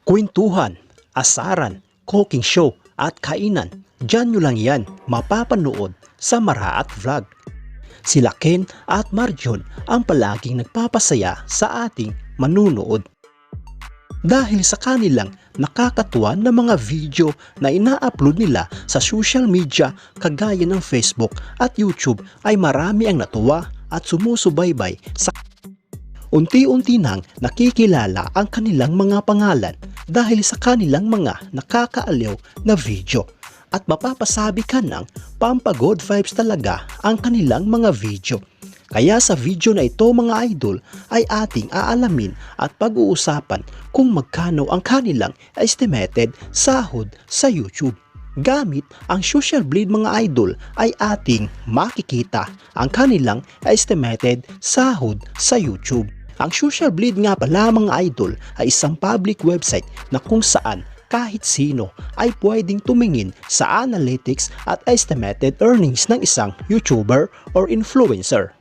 Kwentuhan, asaran, cooking show at kainan, dyan nyo lang yan mapapanood sa Maraat Vlog. Sila Ken at Marjon ang palaging nagpapasaya sa ating manunood. Dahil sa kanilang nakakatuwa na mga video na ina-upload nila sa social media kagaya ng Facebook at YouTube ay marami ang natuwa at sumusubaybay sa unti-unti nang nakikilala ang kanilang mga pangalan dahil sa kanilang mga nakakaaliw na video. At mapapasabi ka ng pampagood vibes talaga ang kanilang mga video. Kaya sa video na ito mga idol ay ating aalamin at pag-uusapan kung magkano ang kanilang estimated sahod sa YouTube. Gamit ang Social Blade mga idol ay ating makikita ang kanilang estimated sahod sa YouTube. Ang Social Blade nga pala mga idol ay isang public website na kung saan kahit sino ay pwedeng tumingin sa analytics at estimated earnings ng isang YouTuber or influencer.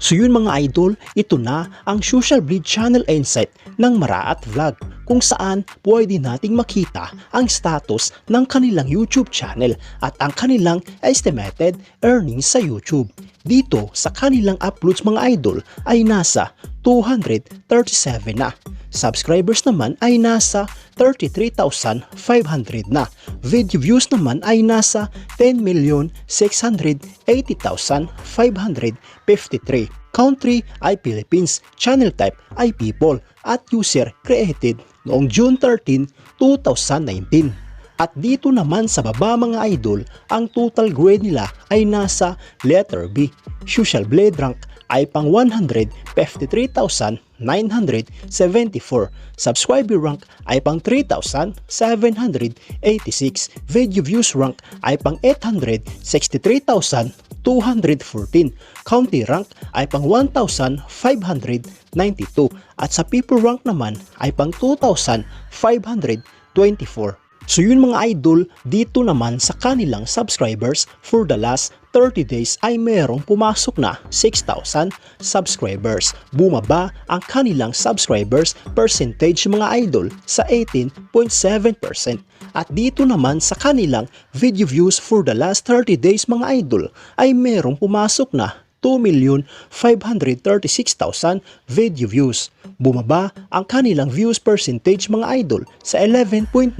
So yun mga idol, ito na ang Social Blade Channel Insight ng Maraat Vlog kung saan pwede nating makita ang status ng kanilang YouTube channel at ang kanilang estimated earnings sa YouTube. Dito sa kanilang uploads mga idol ay nasa 237 na. Subscribers naman ay nasa 33,500 na. Video views naman ay nasa 10,680,553. Country ay Philippines, channel type ay people at user created noong June 13, 2019. At dito naman sa baba mga idol, ang total grade nila ay nasa letter B. Social Blade rank ay pang 153,974. Subscriber rank ay pang 3,786. Video views rank ay pang 863,214. County rank ay pang 1,592. At sa people rank naman ay pang 2,524. So yun mga idol, dito naman sa kanilang subscribers for the last 30 days ay merong pumasok na 6,000 subscribers. Bumaba ang kanilang subscribers percentage mga idol sa 18.7%. At dito naman sa kanilang video views for the last 30 days mga idol ay merong pumasok na 2,536,000 video views. Bumaba ang kanilang views percentage mga idol sa 11.9%.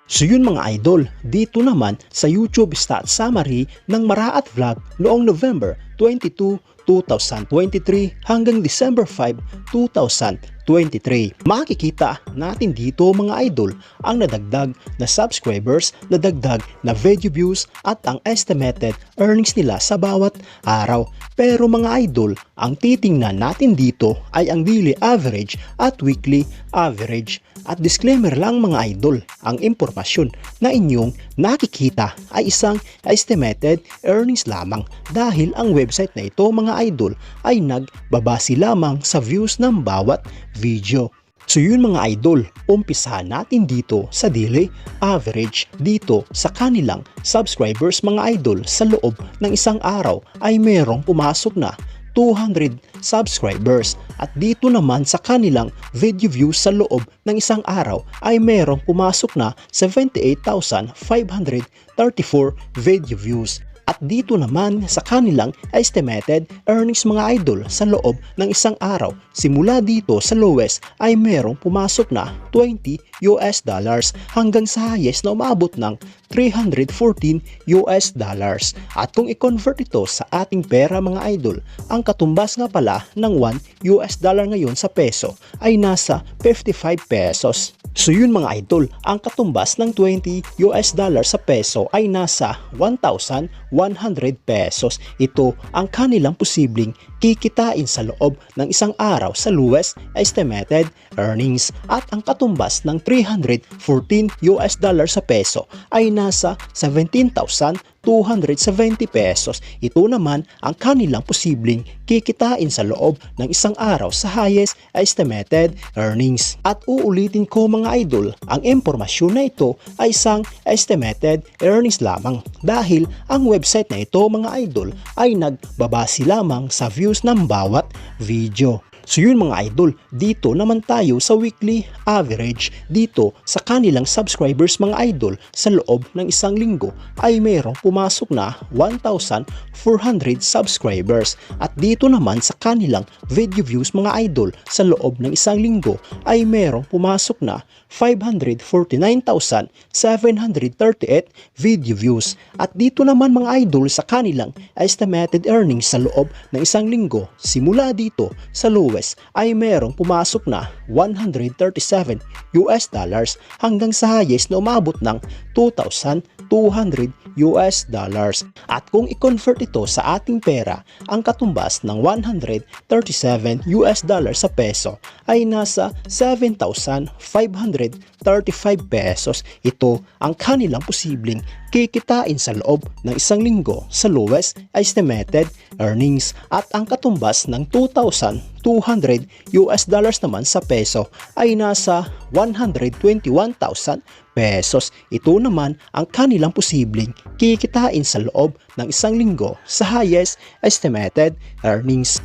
So yun mga idol, dito naman sa YouTube stats summary ng Maraat Vlog noong November 22, 2023 hanggang December 5, 2023. Makikita natin dito mga idol ang nadagdag na subscribers, nadagdag na video views at ang estimated earnings nila sa bawat araw. Pero mga idol, ang titingnan natin dito ay ang daily average at weekly average. At disclaimer lang mga idol, ang impormasyon na inyong nakikita ay isang estimated earnings lamang dahil ang website na ito mga idol ay nagbabase lamang sa views ng bawat video. So yun mga idol, umpisahan natin dito sa daily average. Dito sa kanilang subscribers mga idol sa loob ng isang araw ay merong pumasok na 200 subscribers. At dito naman sa kanilang video views sa loob ng isang araw ay merong pumasok na 78,534 video views. At dito naman sa kanilang estimated earnings mga idol sa loob ng isang araw, simula dito sa lowest ay merong pumasok na $20 hanggang sa highest na umabot ng $314. At kung i-convert ito sa ating pera mga idol, ang katumbas nga pala ng $1 ngayon sa peso ay nasa 55 pesos. So yun mga idol, ang katumbas ng $20 sa peso ay nasa 1,100 pesos. Ito ang kanilang posibleng kikitain sa loob ng isang araw sa lowest estimated earnings. At ang katumbas ng $314 sa peso ay nasa 17,270 pesos. Ito naman ang kanilang posibleng kikitain sa loob ng isang araw sa highest estimated earnings. At uulitin ko mga idol, ang impormasyon na ito ay isang estimated earnings lamang dahil ang website na ito mga idol ay nagbabase lamang sa views ng bawat video. So yun mga idol, dito naman tayo sa weekly average dito sa kanilang subscribers mga idol sa loob ng isang linggo ay mayroong pumasok na 1,400 subscribers at dito naman sa kanilang video views mga idol sa loob ng isang linggo ay mayroong pumasok na 549,738 video views at dito naman mga idol sa kanilang estimated earnings sa loob ng isang linggo simula dito sa lowest ay merong pumasok na 137 US dollars hanggang sa highest na umabot ng 2,200 US dollars. At kung i-convert ito sa ating pera, ang katumbas ng 137 US dollars sa peso ay nasa 7,535 pesos. Ito ang kanilang posibleng kikitain sa loob ng isang linggo sa lowest estimated earnings at ang katumbas ng 2,200 US dollars naman sa peso ay nasa 121,000 pesos. Ito naman ang kanilang posibleng kikitain sa loob ng isang linggo sa highest estimated earnings.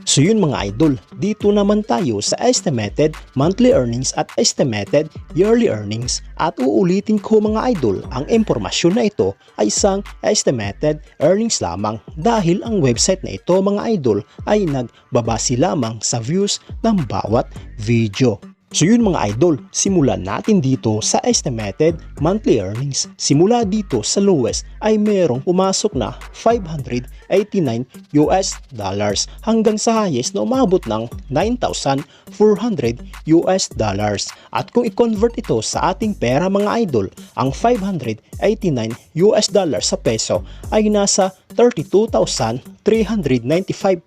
So yun mga idol, dito naman tayo sa estimated monthly earnings at estimated yearly earnings at uulitin ko mga idol, ang impormasyon na ito ay isang estimated earnings lamang dahil ang website na ito mga idol ay nagbabase lamang sa views ng bawat video. So yun mga idol, simulan natin dito sa estimated monthly earnings. Simula dito sa lowest ay merong pumasok na 589 US dollars hanggang sa highest na umabot ng 9,400 US dollars. At kung i-convert ito sa ating pera mga idol, ang 589 US dollars sa peso ay nasa 32,395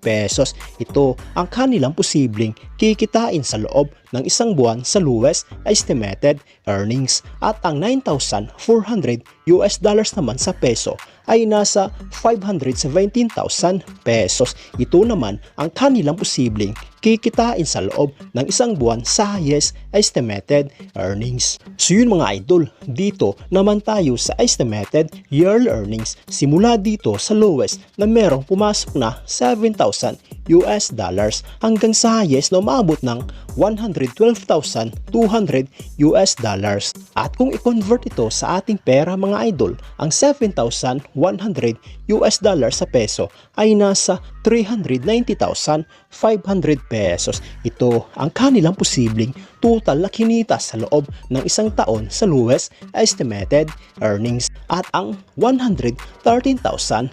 pesos. Ito ang kanilang posibleng kikitain sa loob ng isang buwan sa lowest estimated earnings at ang 9,400 US dollars naman sa peso ay nasa 517,000 pesos. Ito naman ang kanilang posibleng kikitain sa loob ng isang buwan sa highest estimated earnings. So yun mga idol, dito naman tayo sa estimated yearly earnings. Simula dito sa lowest na merong pumasok na 7,000 US dollars hanggang sa highest na umabot ng 112,200 US dollars. At kung i-convert ito sa ating pera mga idol, ang 7,100 US dollars sa peso ay nasa 390,500 pesos. Ito ang kanilang posibleng total na kinita sa loob ng isang taon sa lowest estimated earnings. At ang 113,100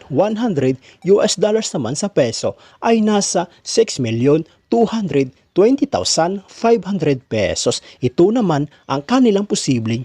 US dollars naman sa peso ay nasa 6,220,500 pesos. Ito naman ang kanilang posibleng